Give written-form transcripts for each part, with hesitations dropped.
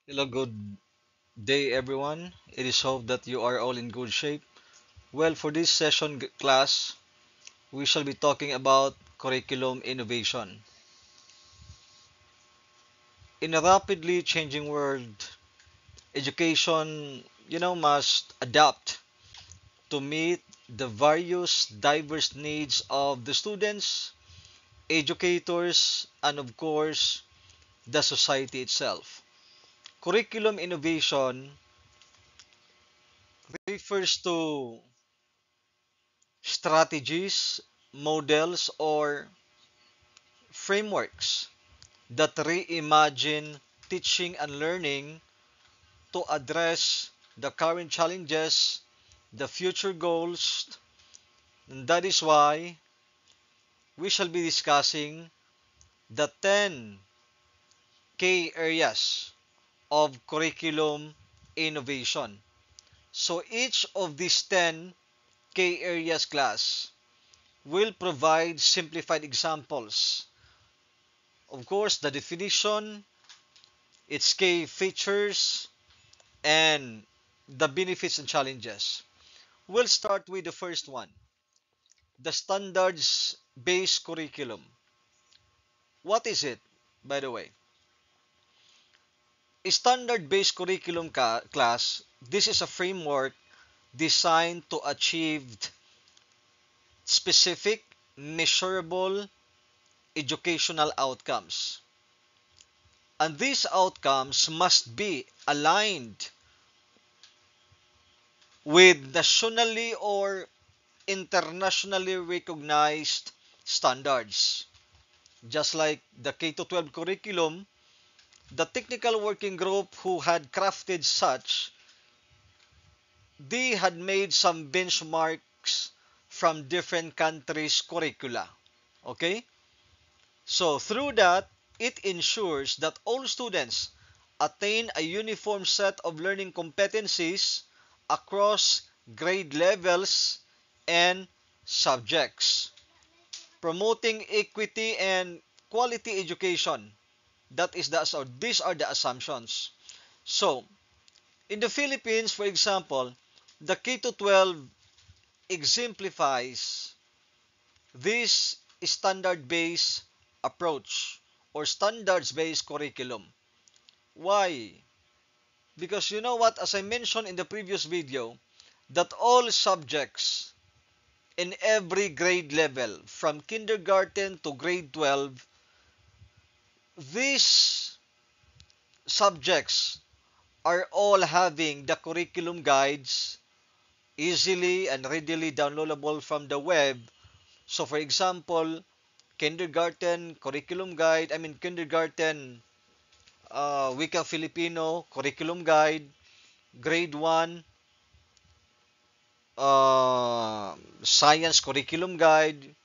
Hello, good day, everyone. It is hope that you are all in good shape. Well, for this session class, we shall be talking about curriculum innovation. In a rapidly changing world, education, must adapt to meet the various diverse needs of the students, educators, and of course, the society itself. Curriculum innovation refers to strategies, models, or frameworks that reimagine teaching and learning to address the current challenges, the future goals. And that is why we shall be discussing the 10 key areas of curriculum innovation. So each of these 10 key areas class will provide simplified examples. Of course, the definition, its key features, and the benefits and challenges. We'll start with the first one, the standards based curriculum. What is it, by the way? A standard based curriculum class, this is a framework designed to achieve specific, measurable educational outcomes. And these outcomes must be aligned with nationally or internationally recognized standards. Just like the K-12 curriculum, the technical working group who had crafted such, they had made some benchmarks from different countries' curricula. Okay? So through that, it ensures that all students attain a uniform set of learning competencies across grade levels and subjects, promoting equity and quality education. That is the so these are the assumptions. So, in the Philippines, for example, the K to 12 exemplifies this standard-based approach or standards-based curriculum. Why? Because you know what, as I mentioned in the previous video, that all subjects in every grade level, from kindergarten to grade 12, these subjects are all having the curriculum guides easily and readily downloadable from the web. So for example, kindergarten curriculum guide, kindergarten Wika Filipino curriculum guide, grade 1 science curriculum guide,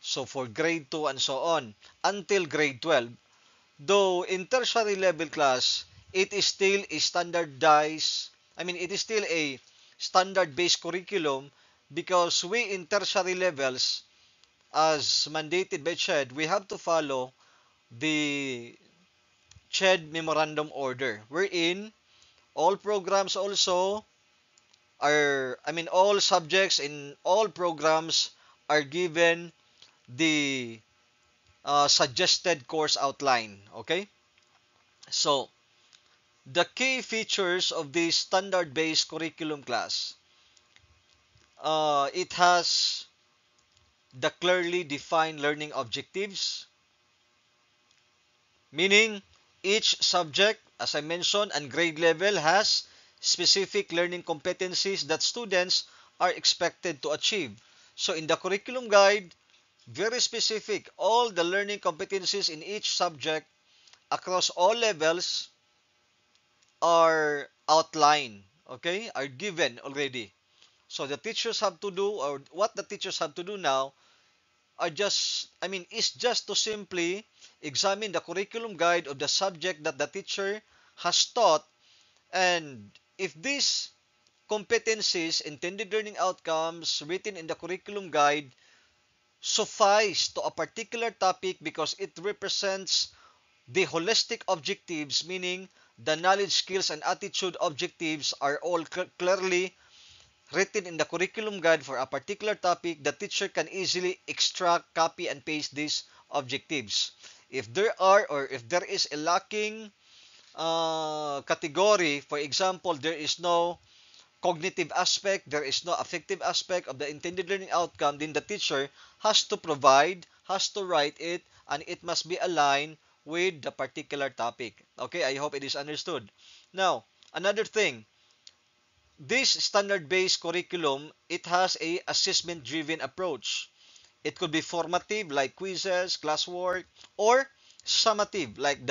so for grade 2 and so on until grade 12. Though in tertiary level class, it is still a standardized, it is still a standard-based curriculum because we in tertiary levels, as mandated by CHED, we have to follow the CHED Memorandum Order, wherein all programs also all subjects in all programs are given the suggested course outline. Okay? So, the key features of this standard-based curriculum class, it has the clearly defined learning objectives, meaning each subject, as I mentioned, and grade level has specific learning competencies that students are expected to achieve. So in the curriculum guide, very specific, all the learning competencies in each subject across all levels are outlined, okay, are given already. So the teachers have to do, or what the teachers have to do now, are just, is just to simply examine the curriculum guide of the subject that the teacher has taught, and if these competencies, intended learning outcomes written in the curriculum guide suffice to a particular topic because it represents the holistic objectives, meaning the knowledge, skills, and attitude objectives are all clearly written in the curriculum guide for a particular topic, the teacher can easily extract, copy, and paste these objectives. If there are or if there is a lacking category, for example, there is no cognitive aspect, there is no affective aspect of the intended learning outcome, then the teacher has to provide, has to write it, and it must be aligned with the particular topic. Okay, I hope it is understood. Now, another thing, this standard-based curriculum, it has a assessment-driven approach. It could be formative like quizzes, classwork, or summative like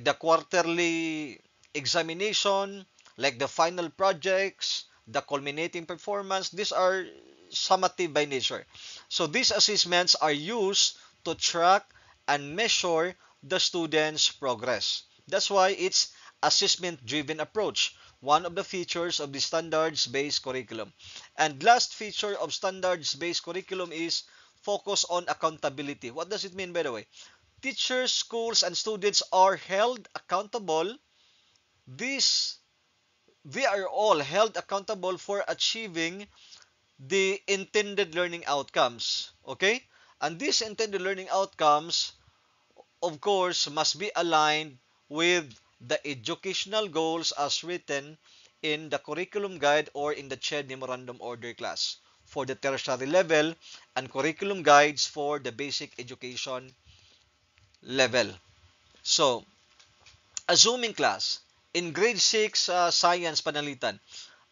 the quarterly examination, like the final projects, the culminating performance. These are summative by nature. So these assessments are used to track and measure the students' progress. That's why it's assessment-driven approach, one of the features of the standards-based curriculum. And last feature of standards-based curriculum is focus on accountability. What does it mean, by the way? Teachers, schools, and students are held accountable. These they are all held accountable for achieving the intended learning outcomes. Okay? And these intended learning outcomes, of course, must be aligned with the educational goals as written in the curriculum guide or in the CHED Memorandum Order class for the tertiary level and curriculum guides for the basic education level. So, assuming class, in grade 6 science panalitan,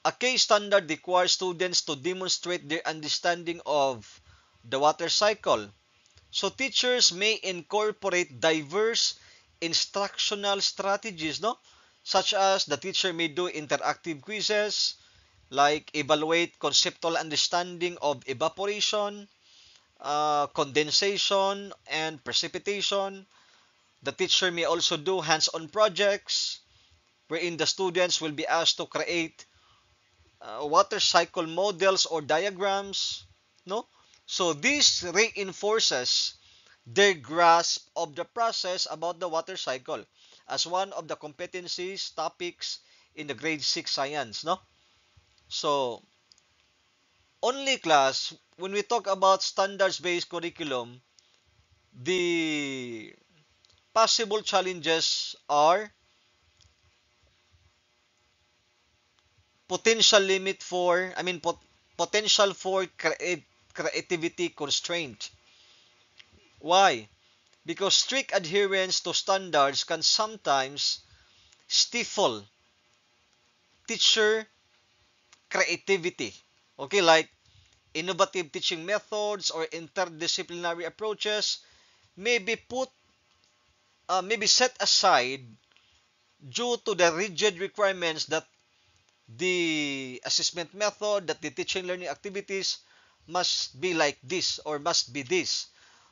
a case standard requires students to demonstrate their understanding of the water cycle. So teachers may incorporate diverse instructional strategies, no? Such as the teacher may do interactive quizzes, like evaluate conceptual understanding of evaporation, condensation, and precipitation. The teacher may also do hands-on projects wherein the students will be asked to create water cycle models or diagrams, no? So this reinforces their grasp of the process about the water cycle as one of the competencies topics in the grade 6 science, no? So, only class, when we talk about standards-based curriculum, the possible challenges are potential limit for, I mean, potential for creativity constraint. Why? Because strict adherence to standards can sometimes stifle teacher creativity. Okay, like innovative teaching methods or interdisciplinary approaches may be may be set aside due to the rigid requirements that the assessment method, that the teaching learning activities must be like this or must be this.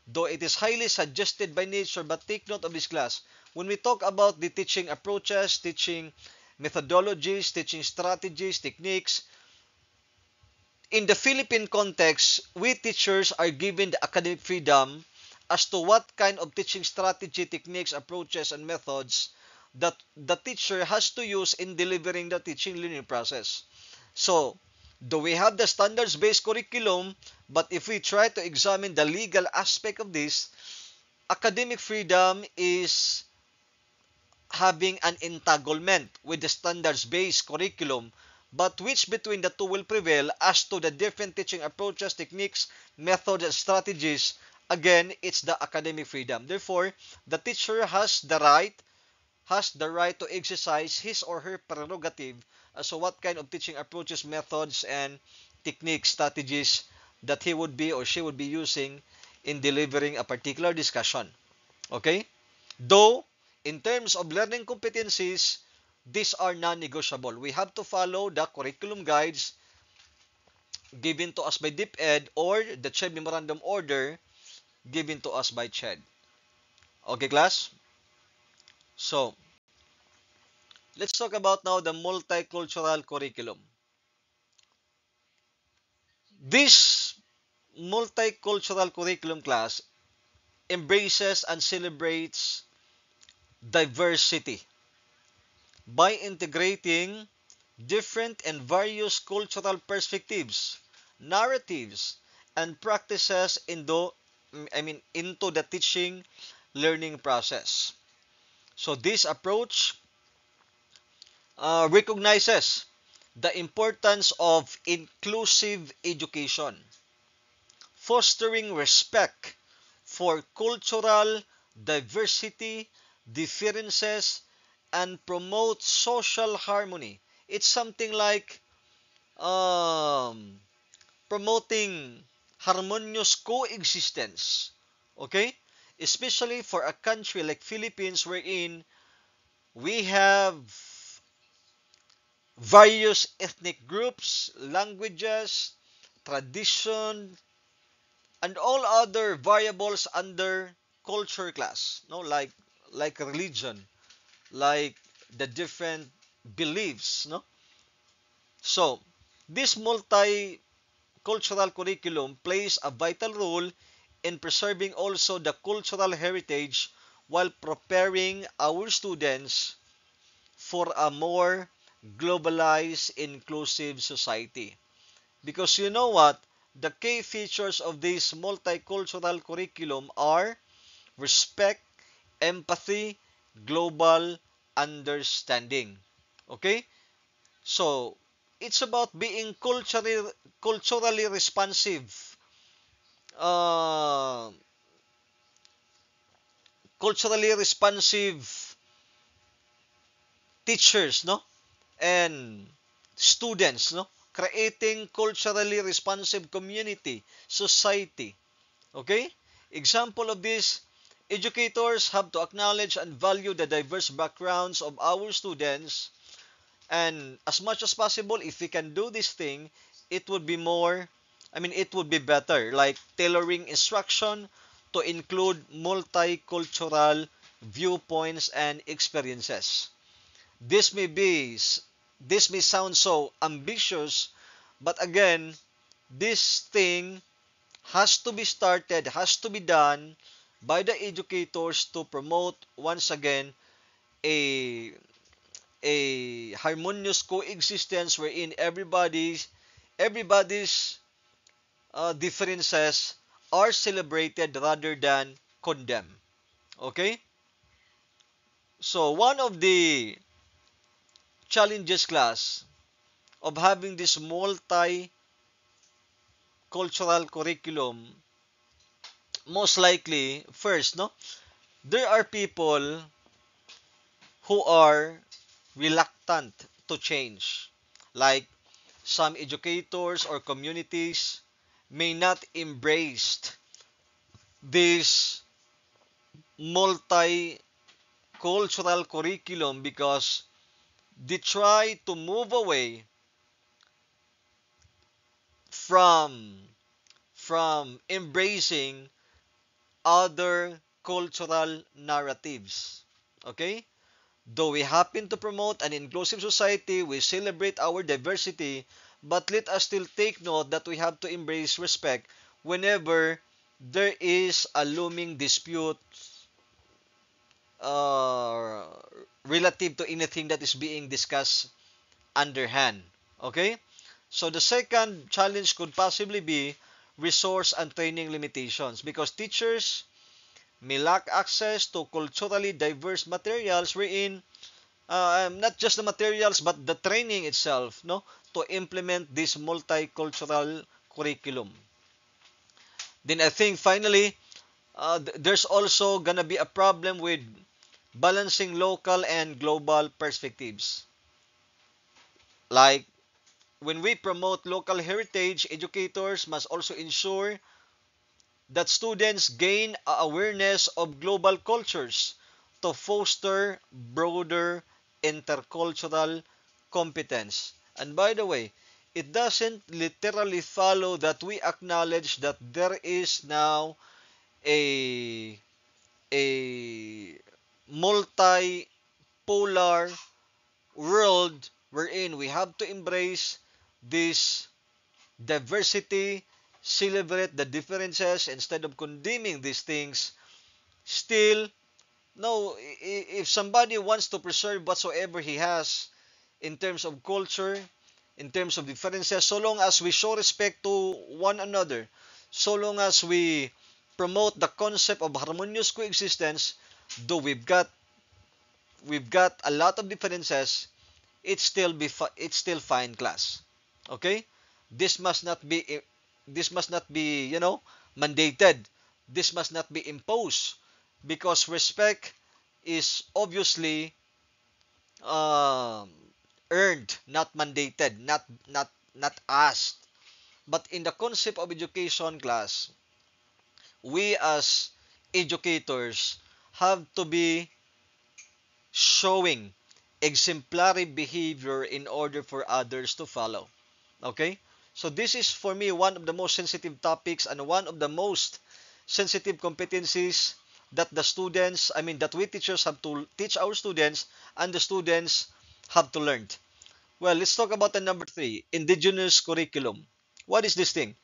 Though it is highly suggested by nature, but take note of this class. When we talk about the teaching approaches, teaching methodologies, teaching strategies, techniques, in the Philippine context, we teachers are given the academic freedom as to what kind of teaching strategy, techniques, approaches, and methods that the teacher has to use in delivering the teaching learning process. So, though we have the standards-based curriculum, but if we try to examine the legal aspect of this, academic freedom is having an entanglement with the standards-based curriculum, but which between the two will prevail as to the different teaching approaches, techniques, methods, and strategies. Again, it's the academic freedom. Therefore, the teacher has the right to exercise his or her prerogative as to what kind of teaching approaches, methods, and techniques, strategies that he would be or she would be using in delivering a particular discussion. Okay? Though, in terms of learning competencies, these are non-negotiable. We have to follow the curriculum guides given to us by DepEd or the CHED Memorandum Order given to us by CHED. Okay, class? So, let's talk about now the multicultural curriculum. This multicultural curriculum class embraces and celebrates diversity. by integrating different and various cultural perspectives, narratives, and practices into the teaching learning process. So this approach recognizes the importance of inclusive education, fostering respect for cultural diversity, differences, and promote social harmony. It's something like um, promoting harmonious coexistence. Okay? Especially for a country like Philippines wherein we have various ethnic groups, languages, tradition, and all other variables under culture class, no, like religion, like the different beliefs, no. So this multicultural curriculum plays a vital role in preserving also the cultural heritage while preparing our students for a more globalized, inclusive society. Because you know what? The key features of this multicultural curriculum are respect, empathy, global understanding. Okay? So, it's about being culturally responsive, uh, culturally responsive teachers, no? And students, no? Creating culturally responsive community, society. Okay? Example of this, educators have to acknowledge and value the diverse backgrounds of our students, and as much as possible, if we can do this thing, it would be more, it would be better, like tailoring instruction to include multicultural viewpoints and experiences. This may be, this may sound so ambitious, but again, this thing has to be started, has to be done by the educators to promote once again a a harmonious coexistence wherein everybody's differences are celebrated rather than condemned. Okay? So one of the challenges, class, of having this multicultural curriculum, most likely, first, no, there are people who are reluctant to change. Like some educators or communities may not embrace this multicultural curriculum because they try to move away from embracing other cultural narratives. Okay? Though we happen to promote an inclusive society, we celebrate our diversity, but let us still take note that we have to embrace respect whenever there is a looming dispute uh, relative to anything that is being discussed underhand. Okay? So the second challenge could possibly be resource and training limitations because teachers may lack access to culturally diverse materials wherein not just the materials but the training itself, no, to implement this multicultural curriculum. Then I think finally, there's also gonna be a problem with balancing local and global perspectives. Like when we promote local heritage, educators must also ensure that students gain awareness of global cultures to foster broader intercultural competence. And by the way, it doesn't literally follow that we acknowledge that there is now a a multipolar world wherein we have to embrace this diversity, celebrate the differences instead of condemning these things. Still, No, if somebody wants to preserve whatsoever he has in terms of culture, in terms of differences, so long as we show respect to one another, so long as we promote the concept of harmonious coexistence, though we've got a lot of differences, it's still fine class. Okay? This must not be this must not be, mandated. This must not be imposed because respect is obviously um, earned, not mandated, not asked. But in the concept of education class, we as educators have to be showing exemplary behavior in order for others to follow. Okay? So this is for me one of the most sensitive topics and one of the most sensitive competencies that that we teachers have to teach our students and the students have to learn. Well, let's talk about the number three, indigenous curriculum. What is this thing?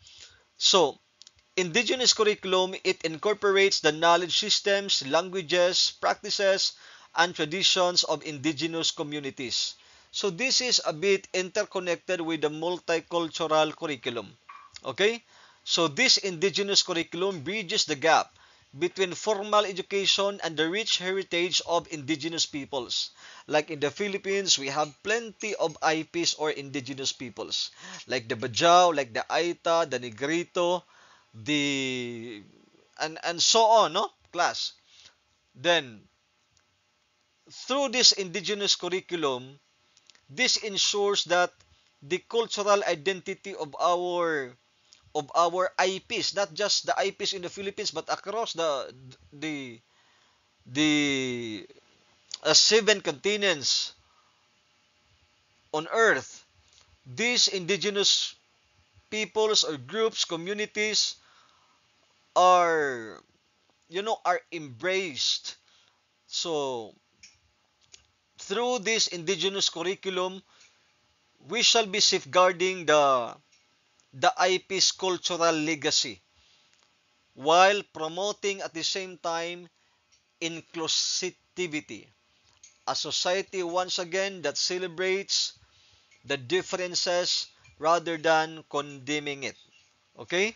So, indigenous curriculum, it incorporates the knowledge systems, languages, practices, and traditions of indigenous communities. So this is a bit interconnected with the multicultural curriculum. Okay? So this indigenous curriculum bridges the gap between formal education and the rich heritage of indigenous peoples. Like in the Philippines, we have plenty of IPs or indigenous peoples. Like the Bajau, like the Aita, the Negrito, the and so on, no class. Then through this indigenous curriculum, this ensures that the cultural identity of our IPs, not just the IPs in the Philippines but across the the seven continents on earth, these indigenous peoples or groups, communities are are embraced. So through this indigenous curriculum, we shall be safeguarding the IP's cultural legacy while promoting at the same time inclusivity. A society once again that celebrates the differences rather than condemning it. Okay?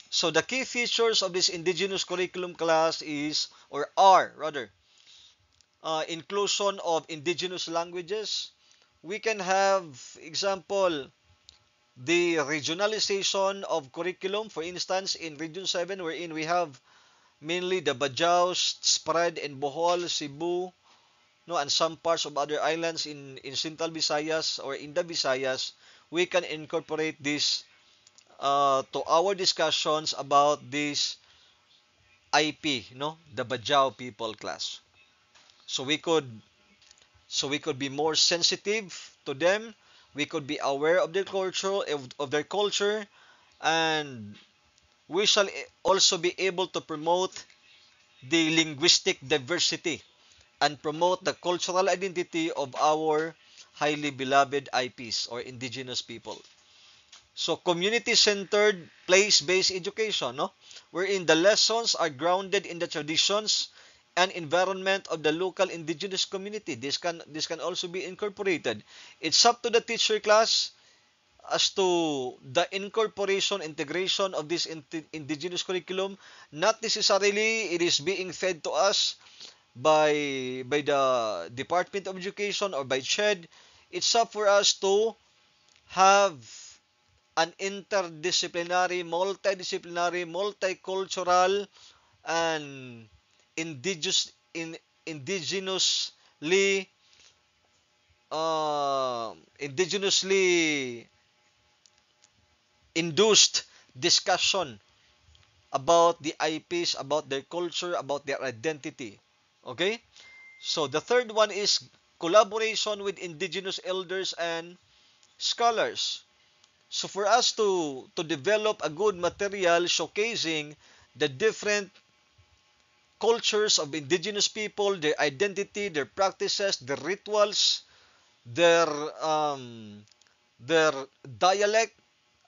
So the key features of this indigenous curriculum class is or are rather inclusion of indigenous languages. We can have example the regionalization of curriculum, for instance in region 7 wherein we have mainly the Bajaus spread in Bohol, Cebu, no, and some parts of other islands in Central Visayas or in the Visayas. We can incorporate this to our discussions about this IP, no, the Bajau people class. So we could be more sensitive to them. We could be aware of their culture, and we shall also be able to promote the linguistic diversity and promote the cultural identity of our highly beloved IPs or indigenous people. So community-centered, place-based education, no? Wherein the lessons are grounded in the traditions and environment of the local indigenous community. This can also be incorporated. It's up to the teacher class as to the integration of this indigenous curriculum. Not necessarily it is being fed to us by the Department of Education or by CHED. It's up for us to have an interdisciplinary, multidisciplinary, multicultural, and indigenously indigenously induced discussion about the IPs, about their culture, about their identity. Okay? So the third one is collaboration with indigenous elders and scholars. So for us to develop a good material showcasing the different cultures of indigenous people, their identity, their practices, their rituals, their um, their dialect,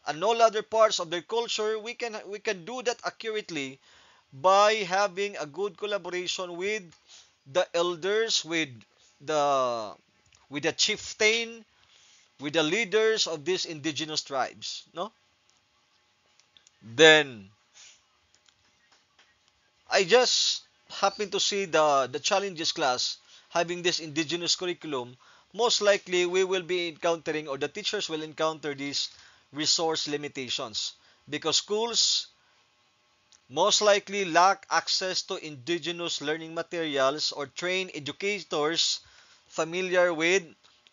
and all other parts of their culture, we can do that accurately by having a good collaboration with the elders, the with the chieftain, with the leaders of these indigenous tribes, no? Then I just happen to see the challenges class having this indigenous curriculum. Most likely we will be encountering, or the teachers will encounter, these resource limitations because schools most likely lack access to indigenous learning materials or train educators familiar with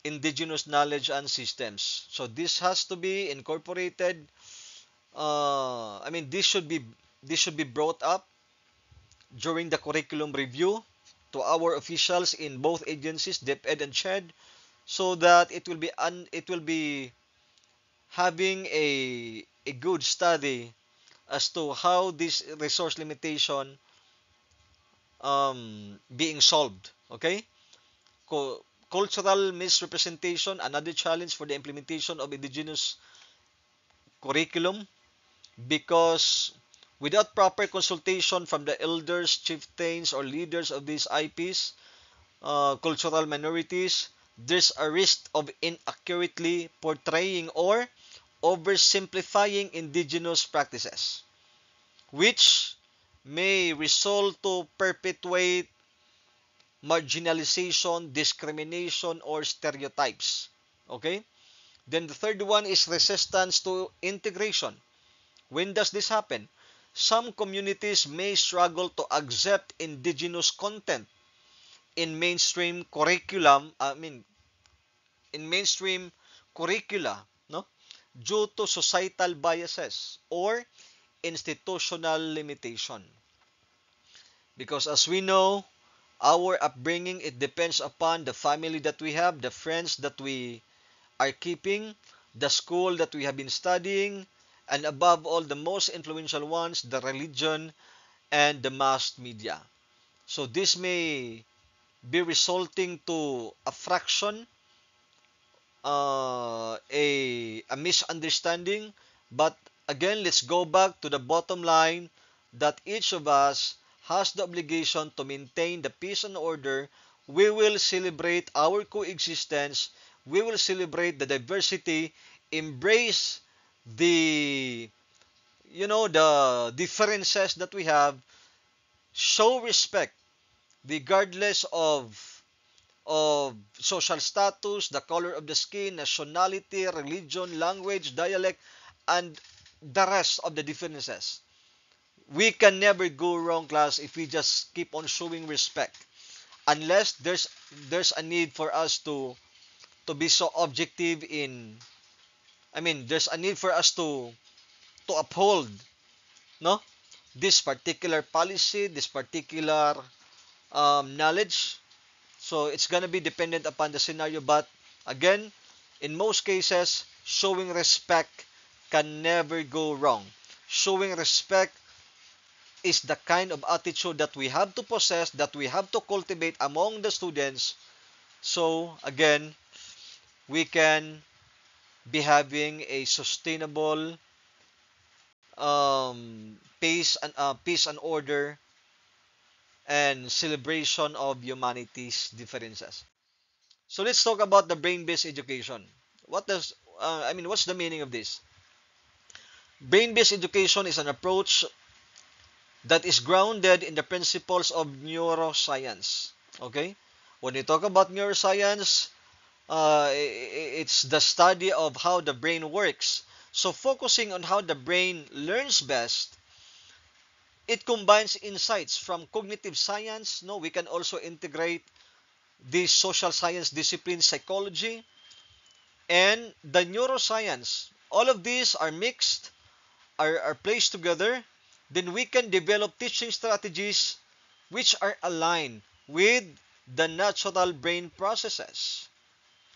indigenous knowledge and systems. So this has to be incorporated. This should be brought up during the curriculum review to our officials in both agencies, DepEd and CHED, so that it will be having a good study as to how this resource limitation being solved. Okay, cultural misrepresentation, another challenge for the implementation of indigenous curriculum, because without proper consultation from the elders, chieftains, or leaders of these IPs, cultural minorities, there's a risk of inaccurately portraying or oversimplifying indigenous practices, which may result to perpetuate marginalization, discrimination, or stereotypes. Okay? Then the third one is resistance to integration. When does this happen? Some communities may struggle to accept indigenous content in mainstream curriculum, in mainstream curricula, no? Due to societal biases or institutional limitation. Because as we know, our upbringing, it depends upon the family that we have, the friends that we are keeping, the school that we have been studying, and above all, the most influential ones, the religion and the mass media. So this may be resulting to a fraction, a misunderstanding. But again, let's go back to the bottom line that each of us has the obligation to maintain the peace and order. We will celebrate our coexistence. We will celebrate the diversity, embrace the the differences that we have, show respect regardless of social status, the color of the skin, nationality, religion, language, dialect, and the rest of the differences. We can never go wrong, class, if we just keep on showing respect. Unless there's a need for us to be so objective in, there's a need for us to uphold, no, this particular policy, this particular knowledge. So it's gonna be dependent upon the scenario, but again, in most cases, showing respect can never go wrong. Showing respect is the kind of attitude that we have to possess, that we have to cultivate among the students. So again, we can be having a sustainable peace and order and celebration of humanity's differences. So let's talk about the brain-based education. What's the meaning of this? Brain-based education is an approach that is grounded in the principles of neuroscience. Okay? When we talk about neuroscience, it's the study of how the brain works. So focusing on how the brain learns best, it combines insights from cognitive science. No, we can also integrate the social science discipline, psychology, and the neuroscience. All of these are mixed, are placed together. Then we can develop teaching strategies which are aligned with the natural brain processes.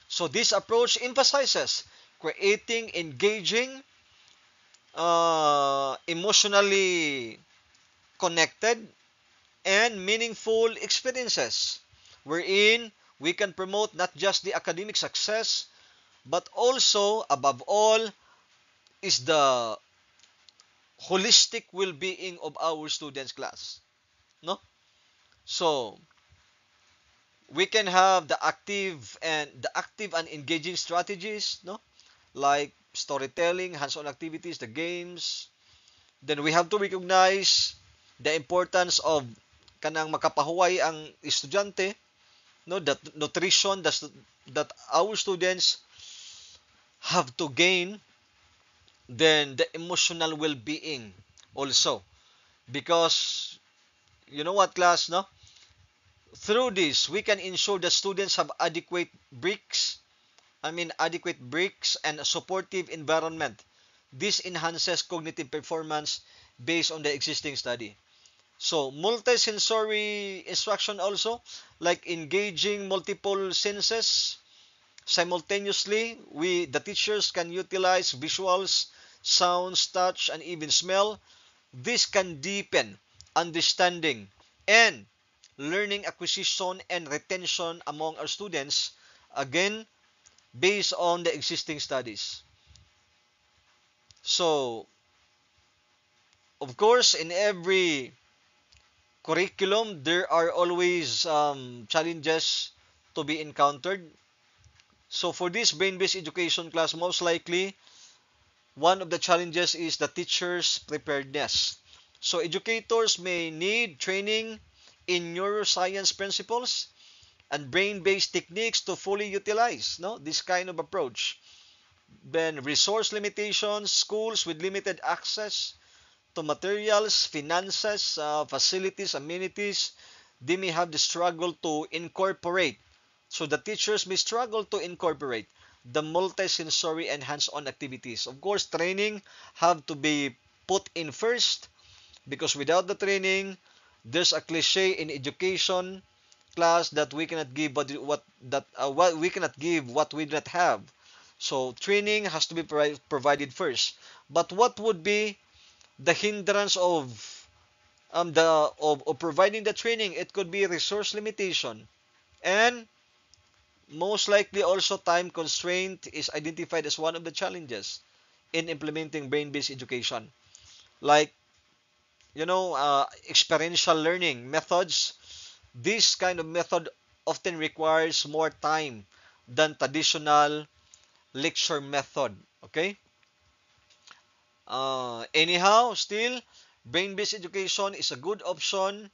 So this approach emphasizes creating engaging, emotionally connected, and meaningful experiences wherein we can promote not just the academic success, but also, above all, is the holistic well-being of our students class. No? So, we can have the active and engaging strategies, no? Like storytelling, hands-on activities, the games. Then we have to recognize the importance of kanang makapahuway ang estudyante, no? That nutrition that our students have to gain, then the emotional well-being also, because you know what, class, no? Through this, we can ensure that students have adequate breaks and a supportive environment. This enhances cognitive performance based on the existing study. So, multisensory instruction also, like engaging multiple senses simultaneously. The teachers can utilize visuals, sounds, touch, and even smell. This can deepen understanding and learning acquisition and retention among our students, again, based on the existing studies. So, of course, in every curriculum, there are always challenges to be encountered. So, for this brain-based education class, most likely, one of the challenges is the teacher's preparedness. So, educators may need training in neuroscience principles and brain-based techniques to fully utilize, no, this kind of approach. Then resource limitations, schools with limited access to materials, finances, facilities, amenities, they may have the struggle to incorporate. So the teachers may struggle to incorporate the multisensory and hands-on activities. Of course, training have to be put in first, because without the training, there's a cliche in education class that we cannot give what we cannot give what we do not have. So training has to be provided first. But what would be the hindrance of providing the training? It could be resource limitation, and most likely also time constraint is identified as one of the challenges in implementing brain-based education. Like, experiential learning methods. This kind of method often requires more time than traditional lecture method. Okay. Anyhow, still, brain-based education is a good option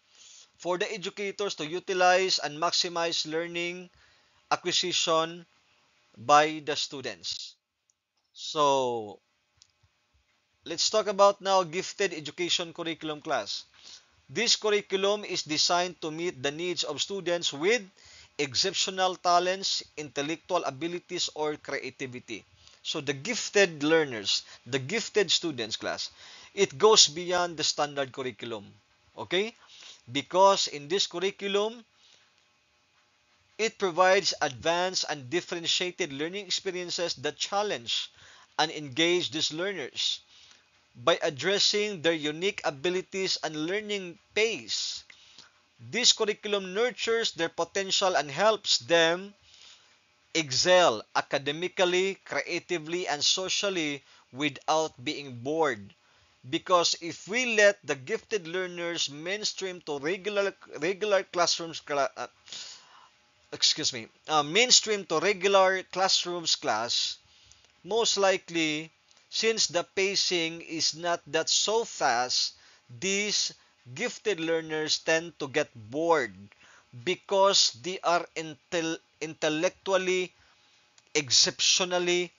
for the educators to utilize and maximize learning acquisition by the students. So, let's talk about now gifted education curriculum class. This curriculum is designed to meet the needs of students with exceptional talents, intellectual abilities, or creativity. So the gifted learners, the gifted students class, it goes beyond the standard curriculum. Okay? Because in this curriculum, it provides advanced and differentiated learning experiences that challenge and engage these learners by addressing their unique abilities and learning pace. This curriculum nurtures their potential and helps them excel academically, creatively, and socially without being bored. Because if we let the gifted learners mainstream to regular classrooms, mainstream to regular classrooms class, most likely, since the pacing is not that so fast, these gifted learners tend to get bored because they are intellectually exceptionally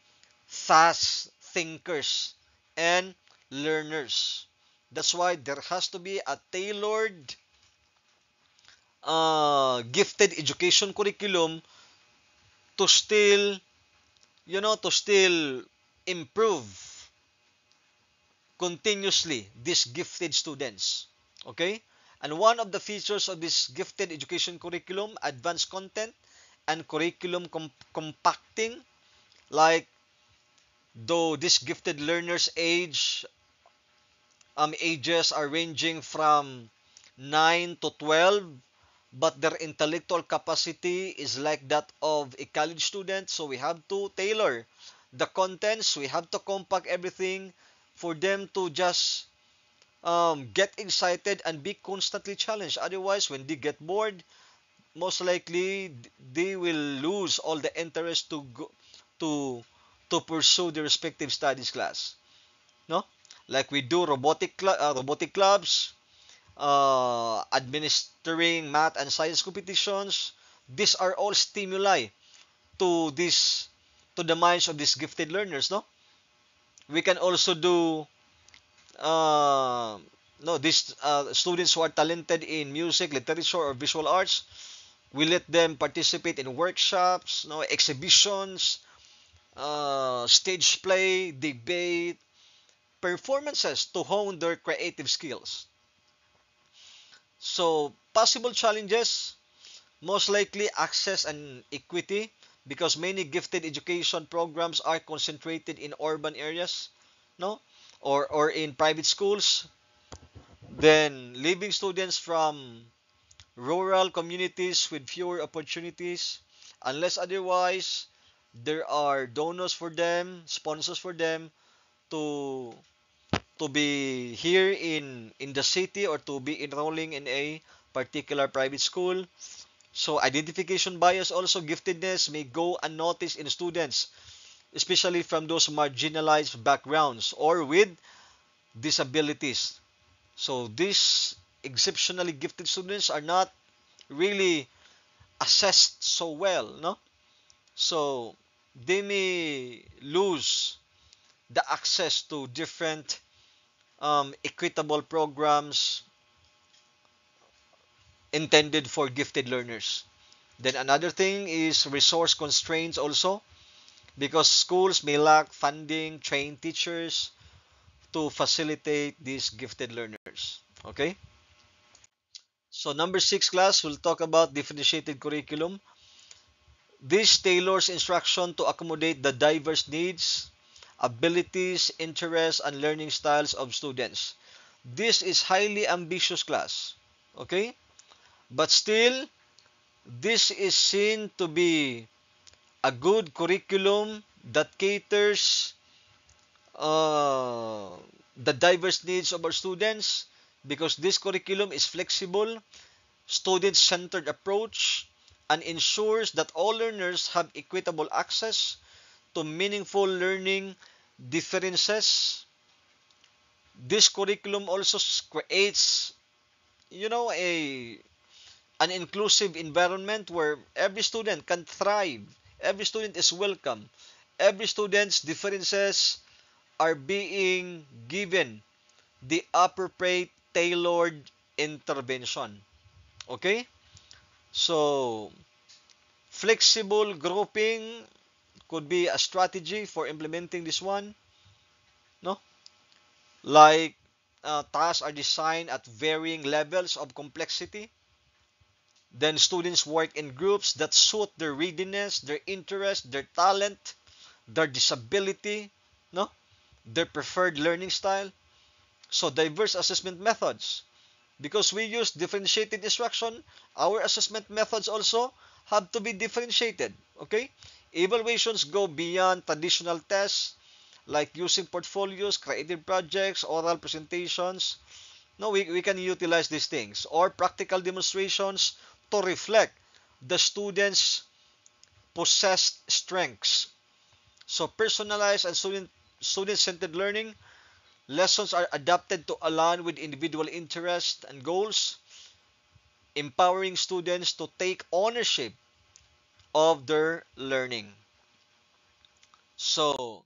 fast thinkers and learners. That's why there has to be a tailored gifted education curriculum to still, improve continuously these gifted students. Okay? And one of the features of this gifted education curriculum, advanced content and curriculum compacting, like though these gifted learners ages are ranging from 9 to 12, but their intellectual capacity is like that of a college student. So we have to tailor the contents, we have to compact everything for them to just get excited and be constantly challenged. Otherwise, when they get bored, most likely they will lose all the interest to go to to pursue their respective studies class, no, like we do robotic clubs, administering math and science competitions. These are all stimuli to this to the minds of these gifted learners, no. We can also do uh, no these students who are talented in music, literature, or visual arts. We let them participate in workshops, no, exhibitions, stage play, debate, performances to hone their creative skills. So, possible challenges, most likely access and equity, because many gifted education programs are concentrated in urban areas, no, or in private schools. Then, leaving students from rural communities with fewer opportunities, unless otherwise there are donors for them, sponsors for them to be here in the city or to be enrolling in a particular private school. So identification bias, also giftedness may go unnoticed in students, especially from those marginalized backgrounds or with disabilities. So these exceptionally gifted students are not really assessed so well, no? So they may lose the access to different equitable programs intended for gifted learners. Then another thing is resource constraints also, because schools may lack funding, trained teachers to facilitate these gifted learners. Okay? So number 6 class, we'll talk about differentiated curriculum. This tailors instruction to accommodate the diverse needs, abilities, interests, and learning styles of students. This is highly ambitious class. Okay? But still, this is seen to be a good curriculum that caters uh, the diverse needs of our students, because this curriculum is flexible, student-centered approach, and ensures that all learners have equitable access to meaningful learning differences. This curriculum also creates, an inclusive environment where every student can thrive, every student is welcome, every student's differences are being given the appropriate tailored intervention. Okay? So, flexible grouping could be a strategy for implementing this one, no? Like tasks are designed at varying levels of complexity. Then students work in groups that suit their readiness, their interest, their talent, their disability, no? Their preferred learning style. So diverse assessment methods. Because we use differentiated instruction, our assessment methods also have to be differentiated. Okay? Evaluations go beyond traditional tests like using portfolios, creative projects, oral presentations. No, we can utilize these things, or practical demonstrations to reflect the students' possessed strengths. So personalized and student-centered learning, lessons are adapted to align with individual interests and goals, empowering students to take ownership of their learning. So,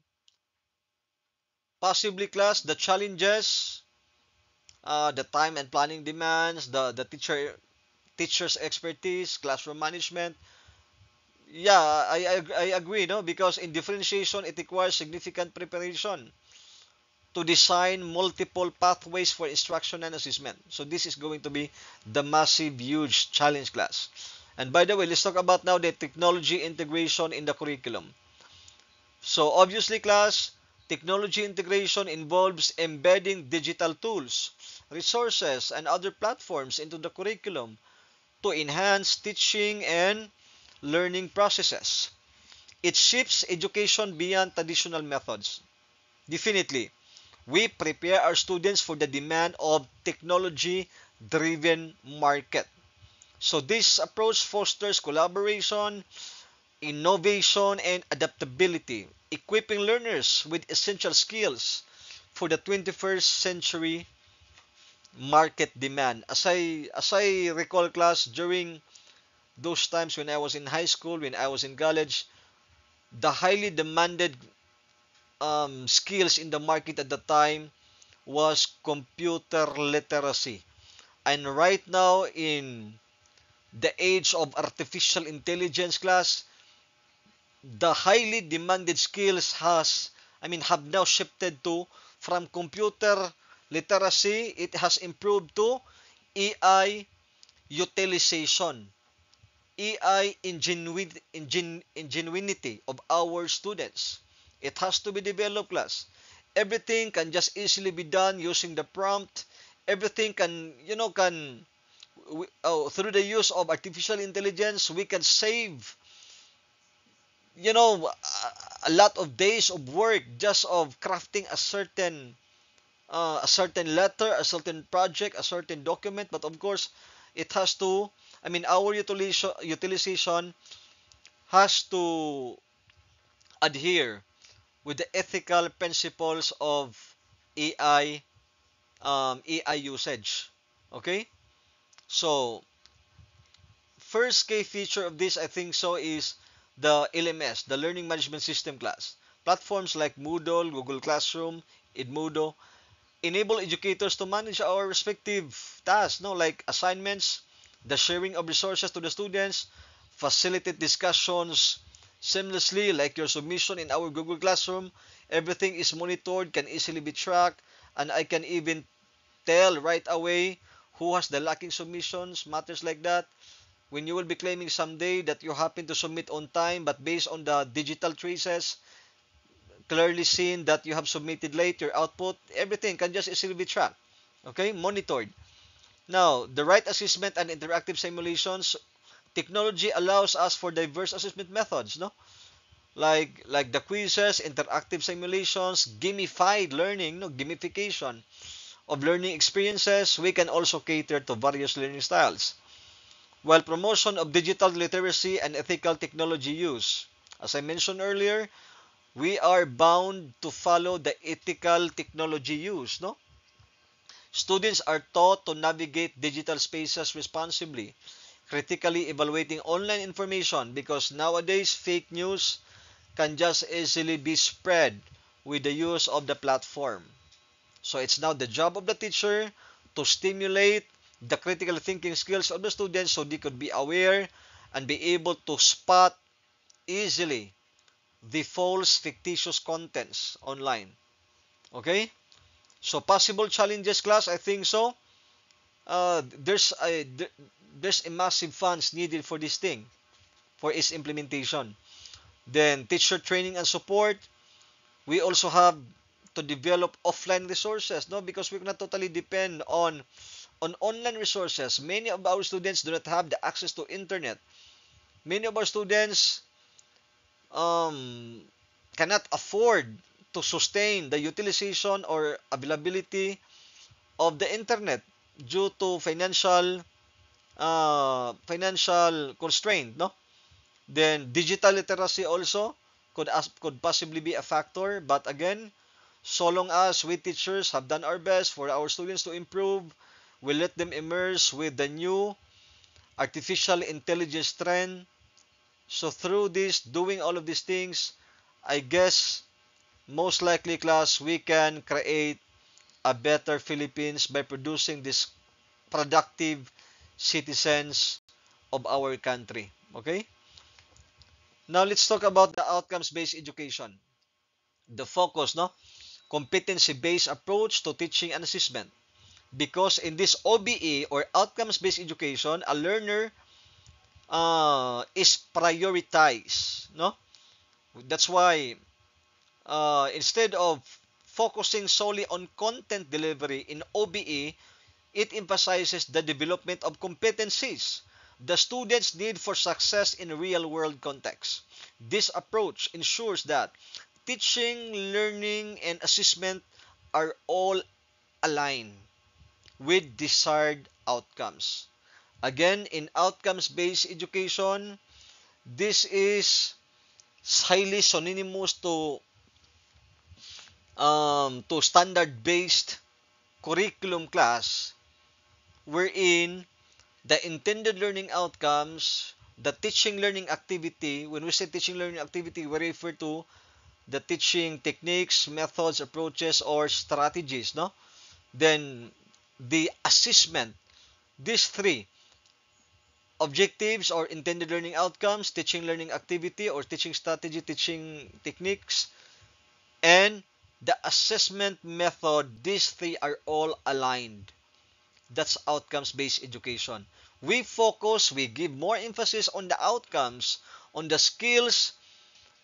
possibly class, the challenges, the time and planning demands, the teacher's expertise, classroom management. Yeah, I agree, no? Because in differentiation, it requires significant preparation to design multiple pathways for instruction and assessment. So this is going to be the massive, huge challenge class. And by the way, let's talk about now the technology integration in the curriculum. So obviously, class, technology integration involves embedding digital tools, resources, and other platforms into the curriculum to enhance teaching and learning processes. It shifts education beyond traditional methods. Definitely, we prepare our students for the demand of technology-driven market. So this approach fosters collaboration, innovation, and adaptability, equipping learners with essential skills for the 21st century market demand. As I recall, class, during those times when I was in high school, when I was in college, the highly demanded skills in the market at the time was computer literacy. And right now, in the age of artificial intelligence, class, the highly demanded skills have now shifted to, from computer literacy, it has improved to AI utilization, AI ingenuity of our students. It has to be developed, class. Everything can just easily be done using the prompt. Everything can, through the use of artificial intelligence, we can save, a lot of days of work just of crafting a certain letter, a certain project, a certain document. But of course, it has to, our utilization has to adhere with the ethical principles of AI, AI usage. Okay? So, first key feature of this, I think so, is the LMS, the Learning Management System, class. Platforms like Moodle, Google Classroom, Edmodo enable educators to manage our respective tasks, no, like assignments, the sharing of resources to the students, facilitate discussions seamlessly, like your submission in our Google Classroom. Everything is monitored, can easily be tracked, and I can even tell right away who has the lacking submissions, matters like that. When you will be claiming someday that you happen to submit on time, but based on the digital traces, clearly seen that you have submitted late, your output, everything can just easily be tracked. Okay, monitored. Now, the right assessment and interactive simulations, technology allows us for diverse assessment methods, no? Like the quizzes, interactive simulations, gamified learning, no, gamification of learning experiences. We can also cater to various learning styles. While promotion of digital literacy and ethical technology use. As I mentioned earlier, we are bound to follow the ethical technology use, no? Students are taught to navigate digital spaces responsibly, critically evaluating online information, because nowadays fake news can just easily be spread with the use of the platform. So it's now the job of the teacher to stimulate the critical thinking skills of the students so they could be aware and be able to spot easily the false fictitious contents online. Okay? So possible challenges, class, I think so. There's a massive funds needed for this thing, for its implementation. Then teacher training and support. We also have to develop offline resources, no, because we cannot totally depend on online resources. Many of our students do not have the access to internet. Many of our students um, cannot afford to sustain the utilization or availability of the internet due to financial constraint, no? Then digital literacy also could possibly be a factor, but again, so long as we teachers have done our best for our students to improve, we let them immerse with the new artificial intelligence trend. So through this, doing all of these things, I guess most likely, class, we can create a better Philippines by producing these productive citizens of our country. Okay? Now let's talk about the outcomes-based education. The focus, no? Competency-based approach to teaching and assessment. Because in this OBE, or outcomes-based education, a learner is prioritized, no? That's why instead of focusing solely on content delivery in OBE, it emphasizes the development of competencies the students need for success in real-world context. This approach ensures that teaching, learning, and assessment are all aligned with desired outcomes. Again, in outcomes-based education, this is highly synonymous to standard-based curriculum class, wherein the intended learning outcomes, the teaching learning activity, when we say teaching learning activity, we refer to the teaching techniques, methods, approaches, or strategies, no? Then the assessment, these three objectives or intended learning outcomes, teaching learning activity or teaching strategy, teaching techniques, and the assessment method, these three are all aligned. That's outcomes-based education. We give more emphasis on the outcomes, on the skills,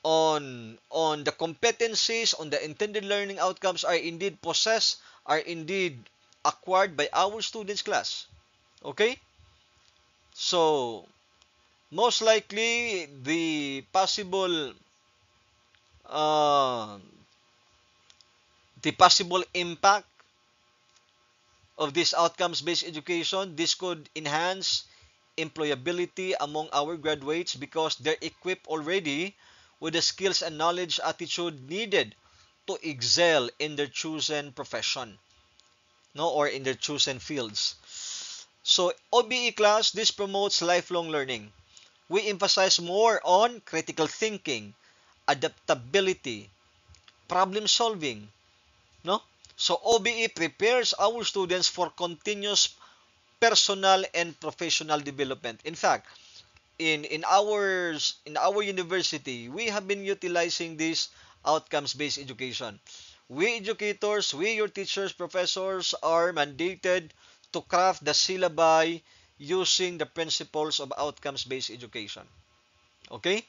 on the competencies, on the intended learning outcomes are indeed possessed, are indeed acquired by our students class. Okay? So, most likely uh, the possible impact of this outcomes-based education, this could enhance employability among our graduates because they're equipped already with the skills and knowledge attitude needed to excel in their chosen profession, no, or in their chosen fields. So OBE class, this promotes lifelong learning. We emphasize more on critical thinking, adaptability, problem solving, no? So OBE prepares our students for continuous personal and professional development. In fact, in our university, we have been utilizing this outcomes-based education. We educators, we your teachers, professors are mandated to craft the syllabi using the principles of outcomes-based education. Okay?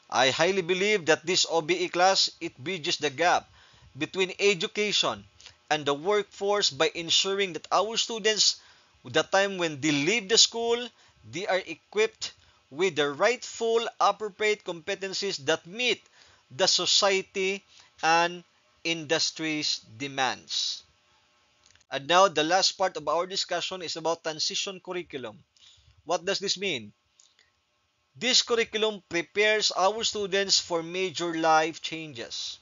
I highly believe that this OBE class, it bridges the gap between education and the workforce by ensuring that our students, the time when they leave the school, they are equipped with the rightful, appropriate competencies that meet the society and industry's demands. And now the last part of our discussion is about transition curriculum. What does this mean? This curriculum prepares our students for major life changes,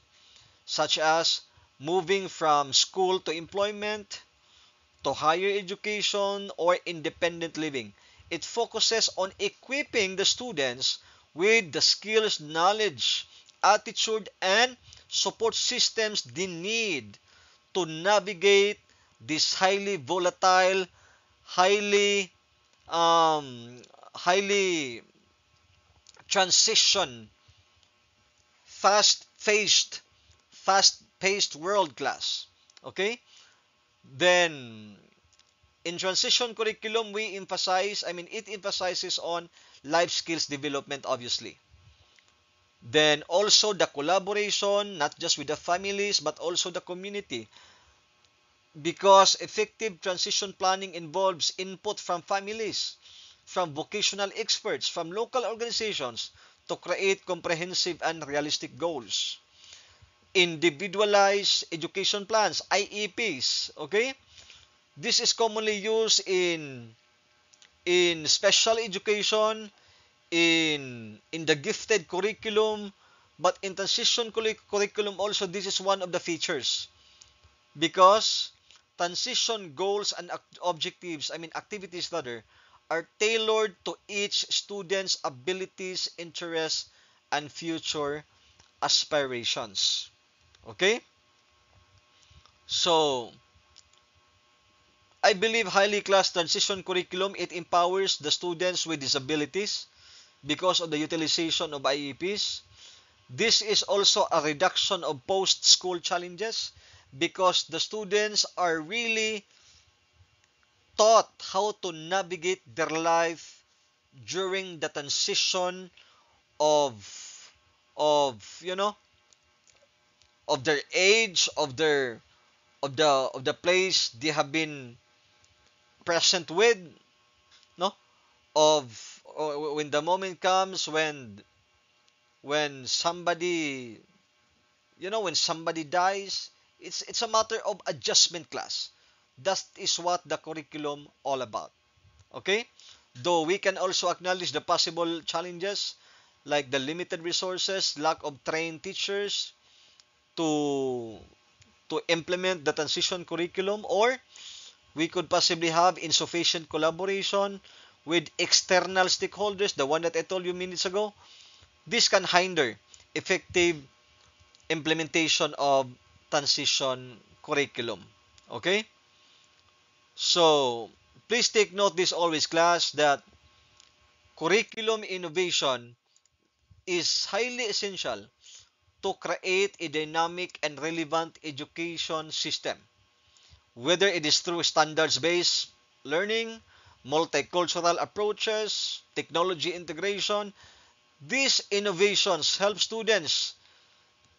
such as moving from school to employment, to higher education, or independent living. It focuses on equipping the students with the skills, knowledge, attitude, and support systems they need to navigate this highly volatile, highly highly transition, fast-paced, fast-paced world class. Okay? Then in transition curriculum, it emphasizes on life skills development, obviously. Then also the collaboration, not just with the families, but also the community. Because effective transition planning involves input from families, from vocational experts, from local organizations to create comprehensive and realistic goals. Individualized education plans, IEPs, okay? This is commonly used in special education, in the gifted curriculum, but in transition curriculum also this is one of the features because transition goals and objectives, activities rather, are tailored to each student's abilities, interests, and future aspirations. Okay? So, I believe highly class transition curriculum, it empowers the students with disabilities because of the utilization of IEPs. This is also a reduction of post-school challenges because the students are really taught how to navigate their life during the transition of of their age, of the place they have been present with, no, when the moment comes when somebody, when somebody dies. It's a matter of adjustment class. That is what the curriculum all about. Okay? Though we can also acknowledge the possible challenges like the limited resources, lack of trained teachers to implement the transition curriculum, or we could possibly have insufficient collaboration with external stakeholders, the one that I told you minutes ago. This can hinder effective implementation of transition curriculum. Okay? So, please take note this always, class, that curriculum innovation is highly essential to create a dynamic and relevant education system. Whether it is through standards-based learning, multicultural approaches, technology integration, these innovations help students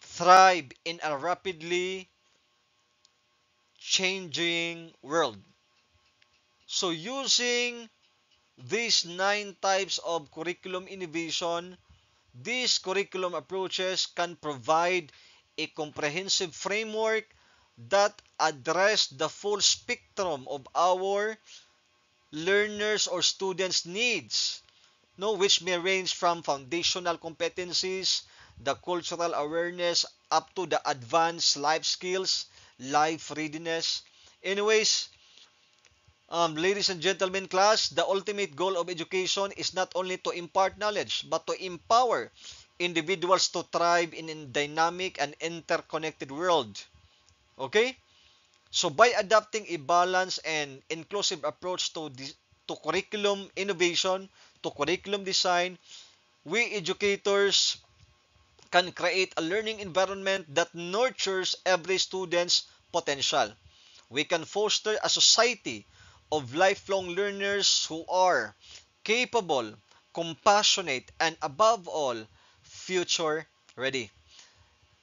thrive in a rapidly changing world. So using these 9 types of curriculum innovation, these curriculum approaches can provide a comprehensive framework that address the full spectrum of our learners or students' needs, no, which may range from foundational competencies, the cultural awareness, up to the advanced life skills, life readiness. Anyways, ladies and gentlemen, class, the ultimate goal of education is not only to impart knowledge, but to empower individuals to thrive in a dynamic and interconnected world. Okay? So by adopting a balanced and inclusive approach to curriculum innovation, to curriculum design, we educators can create a learning environment that nurtures every student's potential. We can foster a society of lifelong learners who are capable, compassionate, and above all, future ready.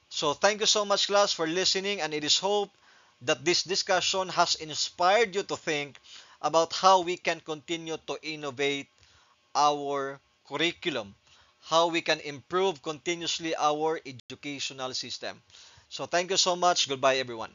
So thank you so much, class, for listening, and it is hope that this discussion has inspired you to think about how we can continue to innovate our curriculum, how we can improve continuously our educational system. So thank you so much. Goodbye, everyone.